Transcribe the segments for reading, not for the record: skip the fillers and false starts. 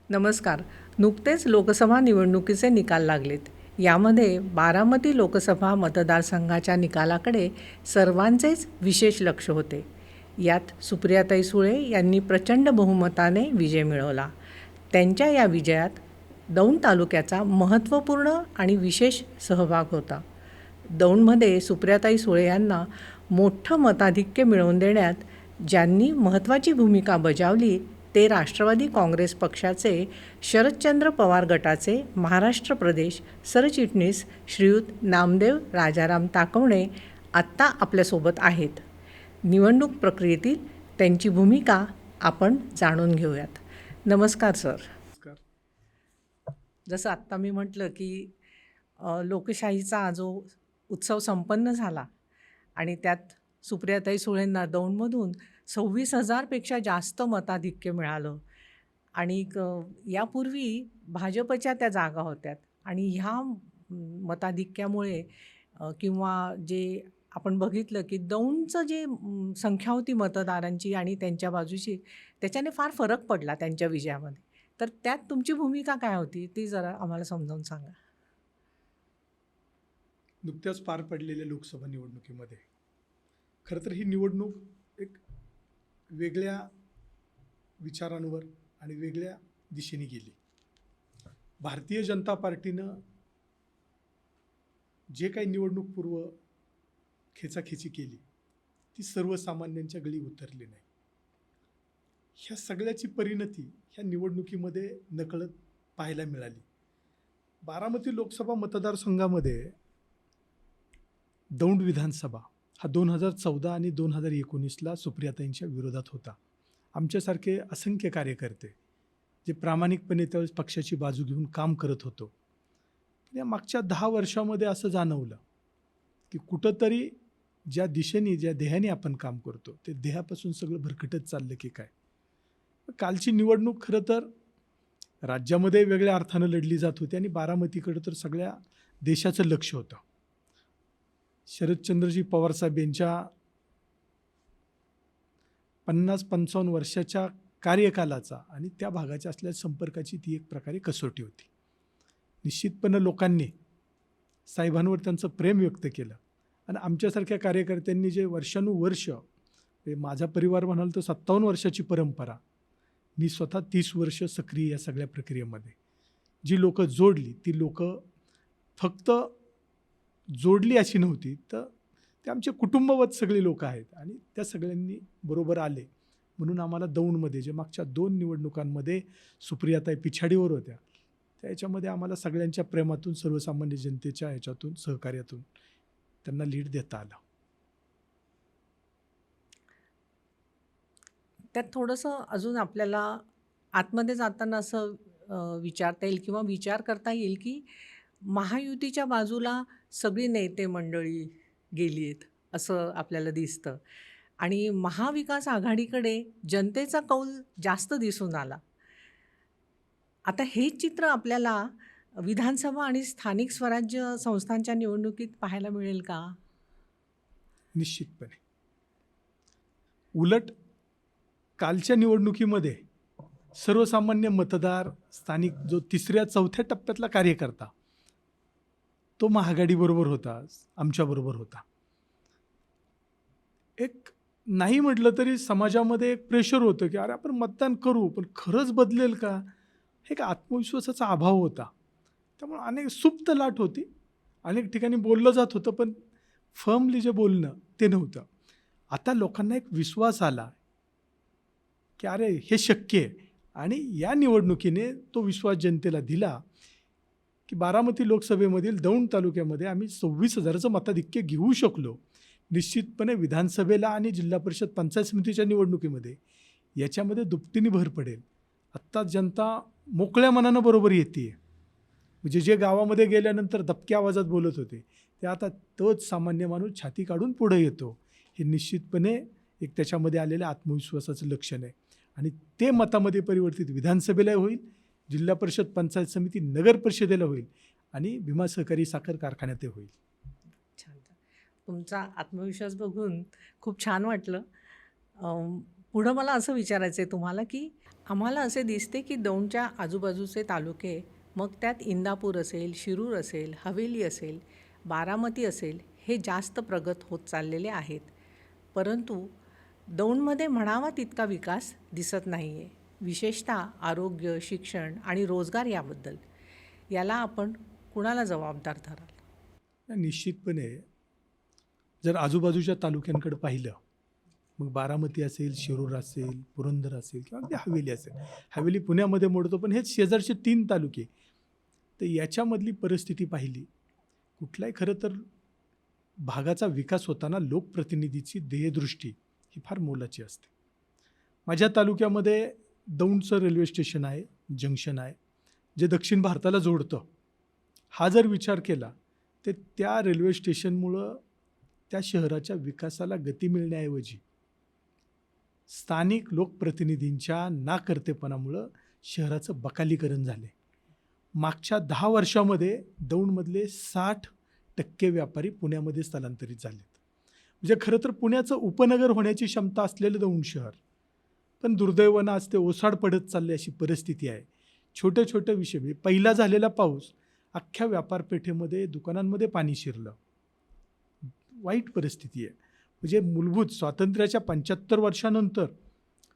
नमस्कार. नुकतेच लोकसभा निवडणुकीचे निकाल लागलेत. यामध्ये बारामती लोकसभा मतदारसंघाच्या निकालाकडे सर्वांचेच विशेष लक्ष होते. यात सुप्रियाताई सुळे यांनी प्रचंड बहुमताने विजय मिळवला. त्यांच्या या विजयात दौंड तालुक्याचा महत्त्वपूर्ण आणि विशेष सहभाग होता. दौंडमध्ये सुप्रियाताई सुळे यांना मोठं मताधिक्य मिळवून देण्यात ज्यांनी महत्त्वाची भूमिका बजावली ते राष्ट्रवादी काँग्रेस पक्षाचे शरदचंद्र पवार गटाचे महाराष्ट्र प्रदेश सरचिटणीस श्रीयुत नामदेव राजाराम ताकवणे आत्ता आपल्यासोबत आहेत. निवडणूक प्रक्रियेतील त्यांची भूमिका आपण जाणून घेऊयात. नमस्कार सर. नमस्कार. जसं आत्ता मी म्हटलं की लोकशाहीचा जो उत्सव संपन्न झाला आणि त्यात सुप्रियाताई सुळेंना दौंडमधून 26,000पेक्षा जास्त मताधिक्य मिळालं आणि यापूर्वी भाजपच्या त्या जागा होत्या आणि ह्या मताधिक्यामुळे किंवा जे आपण बघितलं की दौंडचं जे संख्या होती मतदारांची आणि त्यांच्या बाजूची, त्याच्याने फार फरक पडला त्यांच्या विजयामध्ये. तर त्यात तुमची भूमिका काय होती ती जरा आम्हाला समजावून सांगा. नुकत्याच पार पडलेल्या लोकसभा निवडणुकीमध्ये खरं तर ही निवडणूक एक वेगळ्या विचारांवर आणि वेगळ्या दिशेने गेली. भारतीय जनता पार्टीनं जे काही निवडणूकपूर्व खेचाखेची केली ती सर्वसामान्यांच्या गळी उतरली नाही. ह्या सगळ्याची परिणती ह्या निवडणुकीमध्ये नकळत पाहायला मिळाली. बारामती लोकसभा मतदारसंघामध्ये दौंड विधानसभा हा 2014 आणि 2019ला सुप्रियाताईंच्या विरोधात होता. आमच्यासारखे असंख्य कार्यकर्ते जे प्रामाणिकपणे त्यावेळेस पक्षाची बाजू घेऊन काम करत होतो. या मागच्या 10 वर्षामध्ये असं जाणवलं की कुठंतरी ज्या दिशेने ज्या ध्येयाने आपण काम करतो ते ध्येयापासून सगळं भरकटत चाललं की काय. कालची निवडणूक खरं तर राज्यामध्ये वेगळ्या अर्थानं लढली जात होती आणि बारामतीकडं तर सगळ्या देशाचं लक्ष होतं. शरदचंद्रजी पवारसाहेब यांच्या 50-55 वर्षाच्या कार्यकालाचा आणि त्या भागाच्या असलेल्या संपर्काची ती एक प्रकारे कसोटी होती. निश्चितपणे लोकांनी साहेबांवर त्यांचं प्रेम व्यक्त केलं आणि आमच्यासारख्या कार्यकर्त्यांनी जे वर्षानुवर्ष, माझा परिवार म्हणाल तर 57 वर्षाची परंपरा, मी स्वतः 30 वर्ष सक्रिय या सगळ्या प्रक्रियेमध्ये, जी लोकं जोडली ती लोकं फक्त जोडली अशी नव्हती तर ते आमचे कुटुंबवत सगळे लोक आहेत आणि त्या सगळ्यांनी बरोबर आले म्हणून आम्हाला दौंडमध्ये जे मागच्या 2 निवडणुकांमध्ये सुप्रियाताई पिछाडीवर होत्या त्याच्यामध्ये आम्हाला सगळ्यांच्या प्रेमातून, सर्वसामान्य जनतेच्या ह्याच्यातून, सहकार्यातून त्यांना लीड देता आलं. त्यात थोडंसं अजून आपल्याला आतमध्ये जाताना असं विचारता येईल किंवा विचार करता येईल की महायुतीच्या बाजूला सगळी नेते मंडळी गेली आहेत असं आपल्याला दिसतं आणि महाविकास आघाडीकडे जनतेचा कौल जास्त दिसून आला. आता हे चित्र आपल्याला विधानसभा आणि स्थानिक स्वराज्य संस्थांच्या निवडणुकीत पाहायला मिळेल का? निश्चितपणे. उलट कालच्या निवडणुकीमध्ये सर्वसामान्य मतदार, स्थानिक जो 3ऱ्या-4थ्या टप्प्यातला कार्यकर्ता तो महाआघाडीबरोबर होता, आमच्याबरोबर होता. एक नाही म्हटलं तरी समाजामध्ये एक प्रेशर होतं की अरे आपण मतदान करू पण खरंच बदलेल का, हे एक आत्मविश्वासाचा अभाव होता. त्यामुळे अनेक सुप्त लाट होती, अनेक ठिकाणी बोललं जात होतं पण फर्मली जे बोलणं ते नव्हतं. आता लोकांना एक विश्वास आला की अरे हे शक्य आहे आणि या निवडणुकीने तो विश्वास जनतेला दिला की बारामती लोकसभेमधील दौंड तालुक्यामध्ये आम्ही 26,000चं मताधिक्य घेऊ शकलो. निश्चितपणे विधानसभेला आणि जिल्हा परिषद पंचायत समितीच्या निवडणुकीमध्ये याच्यामध्ये दुपटीने भर पडेल. आत्ता जनता मोकळ्या मनानं बरोबर येते. म्हणजे जे गावामध्ये गेल्यानंतर दबक्या आवाजात बोलत होते ते आता तोच सामान्य माणूस छाती काढून पुढे येतो. हे निश्चितपणे एक त्याच्यामध्ये आलेल्या आत्मविश्वासाचं लक्षण आहे आणि ते मतामध्ये परिवर्तित विधानसभेला होईल, जिल्हा परिषद पंचायत समिती, नगर परिषदेला होईल आणि भीमा सहकारी साखर कारखान्यात होईल. छान. तुमचा आत्मविश्वास बघून खूप छान वाटलं. पुढं मला असं विचारायचं आहे तुम्हाला की आम्हाला असे दिसते की दौंडच्या आजूबाजूचे तालुके, मग त्यात इंदापूर असेल, शिरूर असेल, हवेली असेल, बारामती असेल, हे जास्त प्रगत होत चाललेले आहेत. परंतु दौंडमध्ये म्हणावा तितका विकास दिसत नाही आहे. विशेषतः आरोग्य, शिक्षण आणि रोजगार याबद्दल. याला आपण कुणाला जबाबदार धराल? निश्चितपणे जर आजूबाजूच्या तालुक्यांकडे पाहिलं, मग बारामती असेल, शिरूर असेल, पुरंदर असेल किंवा अगदी हवेली असेल. हवेली पुण्यामध्ये मोडतो, पण हेच शेजारचे 3 तालुके. तर याच्यामधली परिस्थिती पाहिली, कुठलाही खरं तर भागाचा विकास होताना लोकप्रतिनिधीची ध्येयदृष्टी ही फार मोलाची असते. माझ्या तालुक्यामध्ये दौंडचं रेल्वे स्टेशन आहे, जंक्शन आहे, जे दक्षिण भारताला जोडतं. हा जर विचार केला तर त्या रेल्वे स्टेशनमुळं त्या शहराच्या विकासाला गती मिळण्याऐवजी स्थानिक लोकप्रतिनिधींच्या नाकर्तेपणामुळं शहराचं बकालीकरण झाले. मागच्या 10 वर्षामध्ये दौंडमधले 60% व्यापारी पुण्यामध्ये स्थलांतरित झालेत. म्हणजे खरं तर पुण्याचं उपनगर होण्याची क्षमता असलेलं दौंड शहर, पण दुर्दैवानं आज ते ओसाड पडत चालले अशी परिस्थिती आहे. छोटे छोटे विषय, म्हणजे पहिला झालेला पाऊस अख्ख्या व्यापारपेठेमध्ये, दुकानांमध्ये पाणी शिरलं. वाईट परिस्थिती आहे. म्हणजे मूलभूत स्वातंत्र्याच्या 75 वर्षानंतर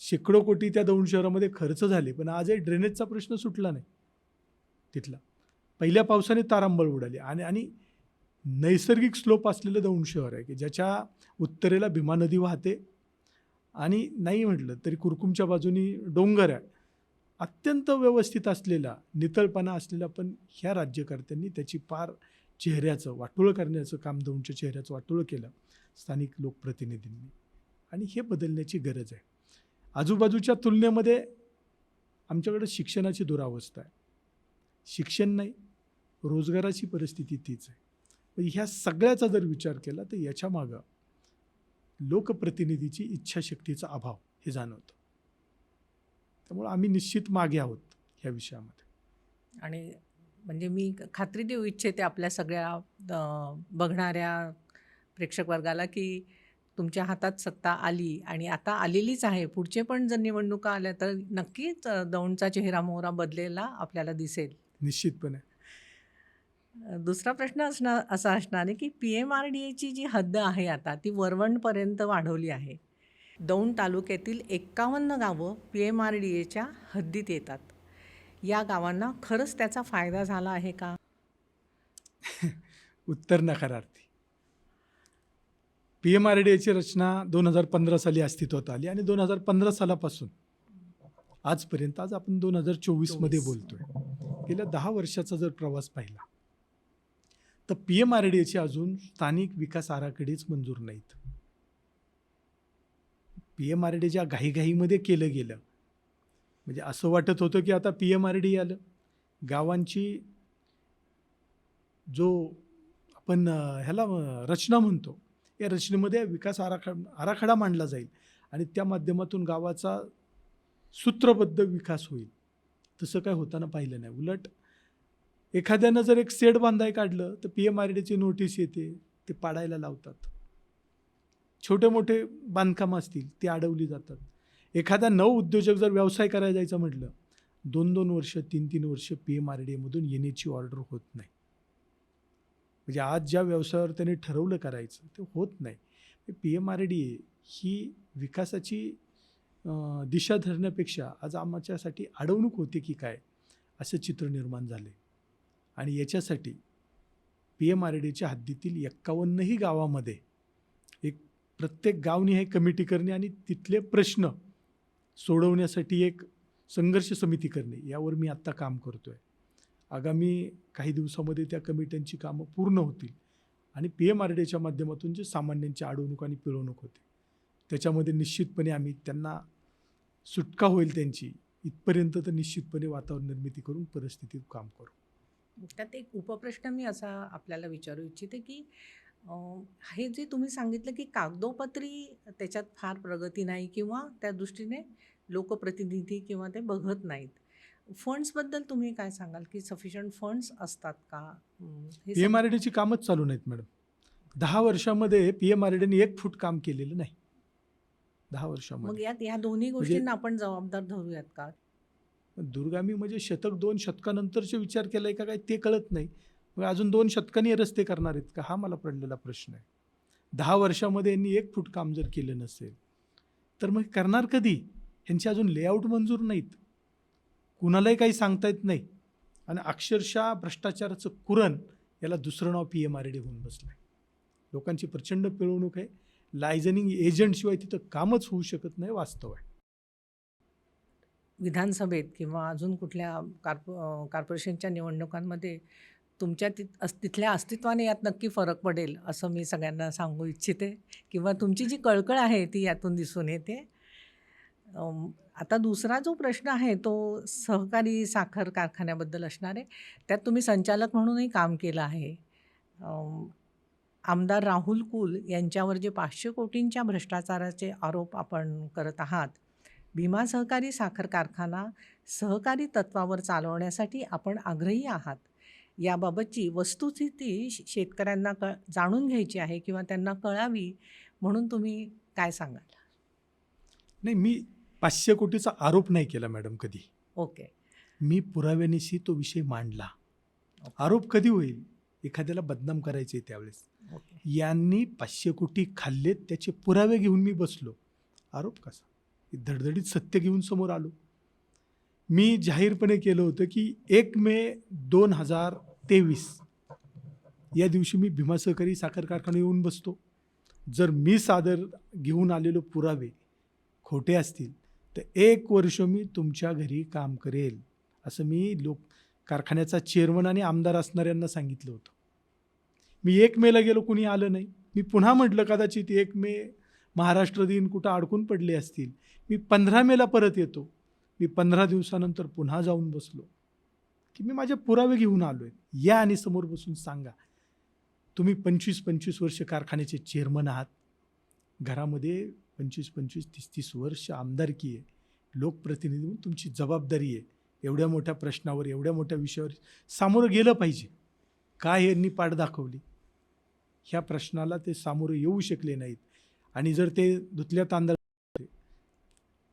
शेकडो कोटी त्या दौंड शहरामध्ये खर्च झाले, पण आजही ड्रेनेजचा प्रश्न सुटला नाही तिथला. पहिल्या पावसाने तारांबळ उडाली. आणि नैसर्गिक स्लोप असलेलं दौंड शहर आहे की ज्याच्या उत्तरेला भीमा नदी वाहते आणि नाही म्हटलं तरी कुरकुमच्या बाजूनी डोंगर आहे. अत्यंत व्यवस्थित असलेला, नितळपणा असलेला, पण ह्या राज्यकर्त्यांनी त्याची पार चेहऱ्याचं वाटोळं करण्याचं काम, दौंडच्या चेहऱ्याचं वाटोळं केलं स्थानिक लोकप्रतिनिधींनी, आणि हे बदलण्याची गरज आहे. आजूबाजूच्या तुलनेमध्ये आमच्याकडे शिक्षणाची दुरावस्था आहे. शिक्षण नाही, रोजगाराची परिस्थिती तीच आहे. पण ह्या सगळ्याचा जर विचार केला तर याच्या मागं लोकप्रतिनिधीची इच्छाशक्तीचा अभाव हे जाणवतं. त्यामुळे आम्ही निश्चित मागे आहोत ह्या विषयामध्ये. आणि म्हणजे मी खात्री देऊ इच्छिते आपल्या सगळ्या बघणाऱ्या प्रेक्षक वर्गाला की तुमच्या हातात सत्ता आली आणि आता आलेलीच आहे. पुढचे पण जर निवडणुका आल्या तर नक्कीच दौंडचा चेहरामोहरा बदलेला आपल्याला दिसेल. निश्चितपणे. दुसरा प्रश्न असा असणार आहे की PMRDAची जी हद्द आहे आता ती वरवणपर्यंत वाढवली आहे. दौंड तालुक्यातील 51 गावं PMRDAच्या हद्दीत येतात. या गावांना खरंच त्याचा फायदा झाला आहे का? उत्तर नकारार्थी. PMRDAची रचना 2015 साली अस्तित्वात आली आणि 2015 सालापासून आजपर्यंत, आज आपण 2024मध्ये बोलतोय, गेल्या 10 वर्षाचा जर प्रवास पाहिला तर PMRDAचे अजून स्थानिक विकास आराखडेच मंजूर नाहीत. PMRDAच्या घाईघाईमध्ये केलं गेलं. म्हणजे असं वाटत होतं की आता PMRDA आलं, गावांची जो आपण ह्याला रचना म्हणतो, या रचनेमध्ये विकास आराखडा मांडला जाईल आणि त्या माध्यमातून गावाचा सूत्रबद्ध विकास होईल. तसं काय होताना पाहिलं नाही. उलट एखाद्यानं जर एक शेड बांधाय काढलं तर PMRDAची नोटीस येते, ते पाडायला लावतात. छोटे मोठे बांधकामं असतील ती अडवली जातात. एखादा नवउद्योजक जर व्यवसाय करायला जायचं म्हटलं, 2-2 वर्ष, 3-3 वर्ष PMRDAमधून येण्याची ऑर्डर होत नाही. म्हणजे आज ज्या व्यवसायावर त्याने ठरवलं करायचं ते होत नाही. PMRDA ही विकासाची दिशा धरण्यापेक्षा आज आमच्यासाठी अडवणूक होते की काय, असं चित्र निर्माण झाले. आणि याच्यासाठी PMRDAच्या हद्दीतील 51ही गावामध्ये एक प्रत्येक गावनिहाय कमिटी करणे आणि तिथले प्रश्न सोडवण्यासाठी एक संघर्ष समिती करणे, यावर मी आत्ता काम करतो आहे. आगामी काही दिवसामध्ये त्या कमिट्यांची कामं पूर्ण होतील आणि PMRDAच्या माध्यमातून जे सामान्यांची अडवणूक आणि पिळवणूक होते त्याच्यामध्ये निश्चितपणे आम्ही त्यांना सुटका होईल त्यांची, इथपर्यंत तर निश्चितपणे वातावरण निर्मिती करून परिस्थितीत काम करू. त्यात एक उपप्रश्न मी असा आपल्याला विचारू इच्छिते की हे जे तुम्ही सांगितलं की कागदोपत्री त्याच्यात फार प्रगती नाही किंवा त्या दृष्टीने लोकप्रतिनिधी किंवा ते बघत नाहीत. फंड्सबद्दल तुम्ही काय सांगाल की सफिशियंट फंड्स असतात का? PMRDAची कामच चालू नाहीत मॅडम. 10 वर्षामध्ये PMRDAने 1 फूट काम केलेलं नाही. 10 मग वर्षामध्ये. यात या दोन्ही म्हणजे गोष्टींना आपण जबाबदार धरूयात का? दूरगामी म्हणजे शतक 2 शतकानंतरचे विचार केलाय का काय ते कळत नाही. मग अजून 2 शतकांनी हे रस्ते करणार आहेत का? हा मला पडलेला प्रश्न आहे. 10 वर्षामध्ये यांनी 1 फूट काम जर केलं नसेल, तर मग करणार कधी? ह्यांचे अजून लेआउट मंजूर नाहीत. कुणालाही काही सांगता येत नाही. आणि अक्षरशः भ्रष्टाचाराचं कुरण याला दुसरं नाव PMRD होऊन बसलं आहे. लोकांची प्रचंड पिळवणूक आहे. लायझनिंग एजंटशिवाय तिथं कामच होऊ शकत नाही, वास्तव आहे. विधानसभेत किंवा अजून कुठल्या कॉर्पोरेशनच्या निवडणुकांमध्ये तुमच्या तिथल्या अस्तित्वाने यात नक्की फरक पडेल असं मी सगळ्यांना सांगू इच्छिते किंवा तुमची जी कळकळ आहे ती यातून दिसून येते. आता दुसरा जो प्रश्न आहे तो सहकारी साखर कारखान्याबद्दल असणार आहे. त्यात तुम्ही संचालक म्हणूनही काम केलं आहे. आमदार राहुल कुल यांच्यावर जे 500 कोटींच्या भ्रष्टाचाराचे आरोप आपण करत आहात, भीमा सहकारी साखर कारखाना सहकारी तत्वावर चालवण्यासाठी आपण आग्रही आहात. याबाबतची वस्तुस्थिती शेतकऱ्यांना जाणून घ्यायची आहे किंवा त्यांना कळावी म्हणून तुम्ही काय सांगाल? नाही, मी 500 कोटीचा आरोप नाही केला मॅडम कधी. ओके. मी पुराव्यानिशी तो विषय मांडला. आरोप कधी होईल? एखाद्याला बदनाम करायचे त्यावेळेस. ओके. यांनी 500 कोटी खाल्लेत त्याचे पुरावे घेऊन मी बसलो. आरोप कसा? धडधडीत सत्य घेऊन समोर आलो. मी जाहीरपणे केलं होतं की 1 मे 2023 या दिवशी मी भीमा सहकारी साखर कारखाना येऊन बसतो. जर मी सादर घेऊन आलेलो पुरावे खोटे असतील तर 1 वर्ष मी तुमच्या घरी काम करेल, असं मी कारखान्याचा चेअरमन आणि आमदार असणाऱ्यांना सांगितलं होतं. मी 1 मेला गेलो, कुणी आलं नाही. मी पुन्हा म्हटलं कदाचित 1 मे महाराष्ट्र दिन कुठं अडकून पडले असतील. मी 15 मेला परत येतो. मी 15 दिवसानंतर पुन्हा जाऊन बसलो की मी माझे पुरावे घेऊन आलो आहे. या आणि समोर बसून सांगा, तुम्ही 25-25 वर्ष कारखान्याचे चेअरमन आहात. घरामध्ये 25-25, 30-30 वर्ष आमदारकी आहे. लोकप्रतिनिधी म्हणून तुमची जबाबदारी आहे. एवढ्या मोठ्या प्रश्नावर, एवढ्या मोठ्या विषयावर सामोरं गेलं पाहिजे. काय यांनी पाठ दाखवली? ह्या प्रश्नाला ते सामोरं येऊ शकले नाहीत. आणि जर ते धुतल्या तांदळाचे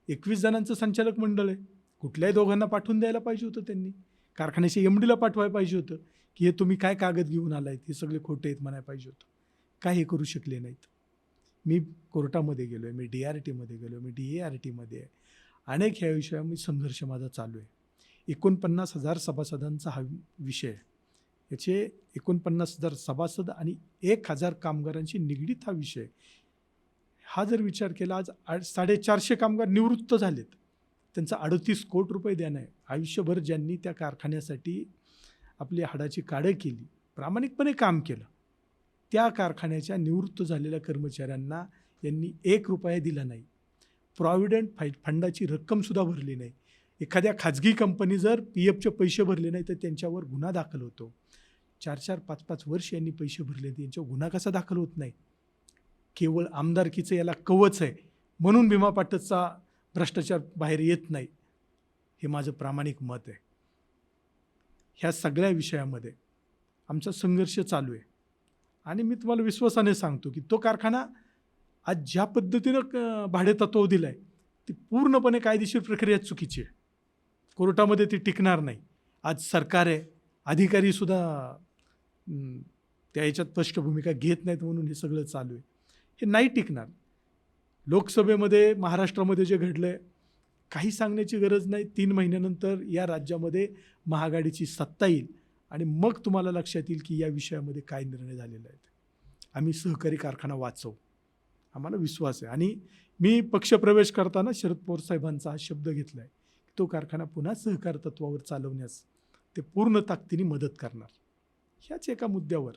21 जणांचं संचालक मंडळ आहे, कुठल्याही दोघांना पाठवून द्यायला पाहिजे होतं त्यांनी. कारखान्याच्या MDला पाठवायला पाहिजे होतं की हे तुम्ही काय कागद घेऊन आलायत, हे सगळे खोटे आहेत म्हणायला पाहिजे होतं. काय हे करू शकले नाहीत. मी कोर्टामध्ये गेलो आहे, मी DRTमध्ये गेलो आहे, मी DARTमध्ये आहे. अनेक ह्या विषयावर मी संघर्ष माझा चालू आहे. 49,000 सभासदांचा हा विषय आहे. याचे 49,000 सभासद आणि 1,000 कामगारांशी निगडीत हा विषय. हा जर विचार केला, आज 450 कामगार निवृत्त झालेत. त्यांचा 38 कोटी रुपये देणं आहे. आयुष्यभर ज्यांनी त्या कारखान्यासाठी आपली हाडाची काढं केली, प्रामाणिकपणे काम केलं, त्या कारखान्याच्या निवृत्त झालेल्या कर्मचाऱ्यांना यांनी 1 रुपया दिला नाही. प्रॉव्हिडंट फंडाची रक्कमसुद्धा भरली नाही. एखाद्या खाजगी कंपनी जर PFचे पैसे भरले नाही तर त्यांच्यावर गुन्हा दाखल होतो. 4-4, 5-5 वर्ष यांनी पैसे भरले, त्यांच्यावर गुन्हा कसा दाखल होत नाही? केवळ आमदारकीचं याला कवच आहे म्हणून भीमा पाटसचा भ्रष्टाचार बाहेर येत नाही, हे माझं प्रामाणिक मत आहे. ह्या सगळ्या विषयामध्ये आमचा संघर्ष चालू आहे. आणि मी तुम्हाला विश्वासाने सांगतो की तो कारखाना आज ज्या पद्धतीनं भाडेतत्त्व दिलं आहे ती पूर्णपणे कायदेशीर प्रक्रिया चुकीची आहे. कोर्टामध्ये ती टिकणार नाही. आज सरकार आहे, अधिकारीसुद्धा त्या ह्याच्यात स्पष्ट भूमिका घेत नाहीत म्हणून हे सगळं चालू आहे. हे नाही टिकणार. लोकसभेमध्ये महाराष्ट्रामध्ये जे घडलं आहे, काही सांगण्याची गरज नाही. 3 महिन्यानंतर या राज्यामध्ये महाआघाडीची सत्ता येईल आणि मग तुम्हाला लक्षात येईल की या विषयामध्ये काय निर्णय झालेले आहेत. आम्ही सहकारी कारखाना वाचवू, आम्हाला विश्वास आहे. आणि मी पक्षप्रवेश करताना शरद पवार साहेबांचा हा शब्द घेतला आहे की तो कारखाना पुन्हा सहकार तत्वावर चालवण्यास ते पूर्ण ताकदीने मदत करणार. ह्याच एका मुद्द्यावर